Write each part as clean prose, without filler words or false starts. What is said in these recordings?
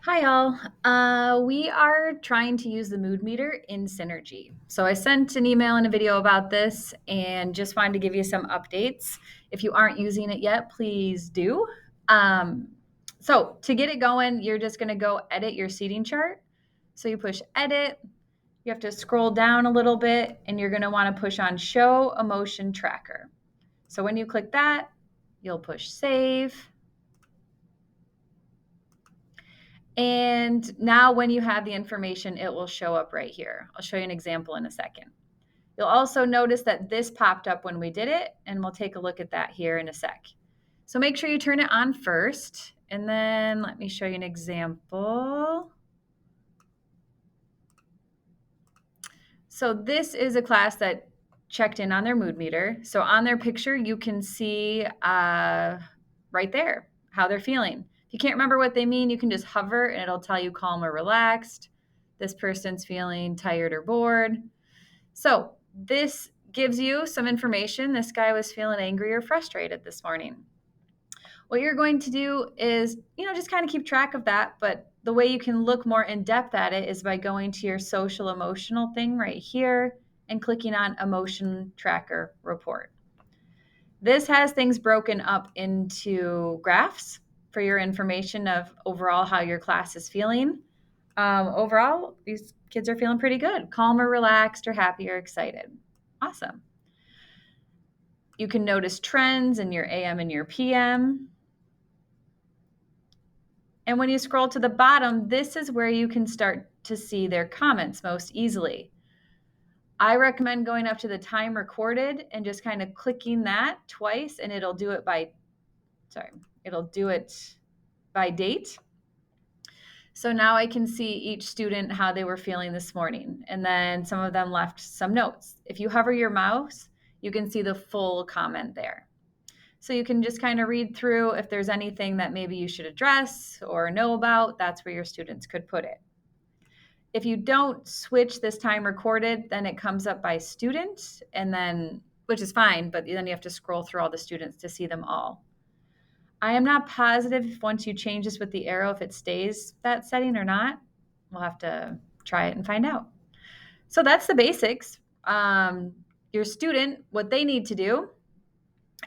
Hi, all. We are trying to use the mood meter in Synergy. So I sent an email and a video about this and just wanted to give you some updates. If you aren't using it yet, please do. Um, so to get it going, you're just going to go edit your seating chart. So you push edit, you have to scroll down a little bit, and you're going to want to push on show emotion tracker. So when you click that, you'll push save. And now when you have the information, it will show up right here. I'll show you an example in a second. You'll also notice that this popped up when we did it, and we'll take a look at that here in a sec. So make sure you turn it on first, and then let me show you an example. So this is a class that checked in on their mood meter. So on their picture, you can see right there how they're feeling. If you can't remember what they mean, you can just hover and it'll tell you calm or relaxed. This person's feeling tired or bored. So this gives you some information. This guy was feeling angry or frustrated this morning. What you're going to do is, just kind of keep track of that. But the way you can look more in depth at it is by going to your social emotional thing right here and clicking on emotion tracker report. This has things broken up into graphs for your information of overall how your class is feeling. Overall, these kids are feeling pretty good, calm or relaxed or happy or excited. Awesome. You can notice trends in your AM and your PM. And when you scroll to the bottom, this is where you can start to see their comments most easily. I recommend going up to the time recorded and just kind of clicking that twice, and it'll do it by date. So now I can see each student how they were feeling this morning. And then some of them left some notes. If you hover your mouse, you can see the full comment there. So you can just kind of read through if there's anything that maybe you should address or know about, that's where your students could put it. If you don't switch this time recorded, then it comes up by student, and then, which is fine, but then you have to scroll through all the students to see them all. I am not positive if once you change this with the arrow, if it stays that setting or not. We'll have to try it and find out. So that's the basics. Your student, what they need to do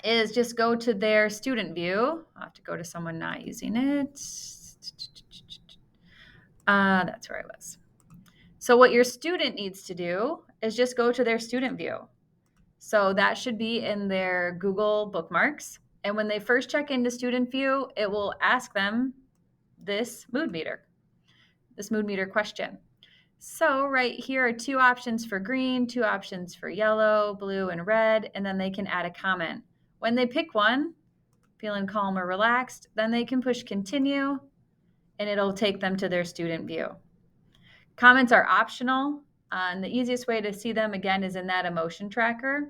is just go to their student view. I'll have to go to someone not using it. That's where I was. So what your student needs to do is just go to their student view. So that should be in their Google bookmarks. And when they first check into student view, it will ask them this mood meter question. So right here are two options for green, two options for yellow, blue, and red, and then they can add a comment. When they pick one, feeling calm or relaxed, then they can push continue, and it'll take them to their student view. Comments are optional, and the easiest way to see them, again, is in that emotion tracker.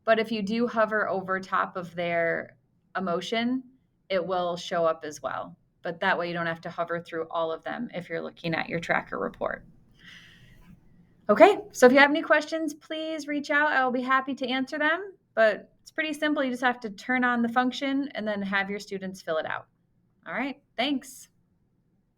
But if you do hover over top of their emotion, it will show up as well. But that way you don't have to hover through all of them if you're looking at your tracker report. Okay, so if you have any questions, please reach out. I will be happy to answer them. But it's pretty simple. You just have to turn on the function and then have your students fill it out. All right, thanks.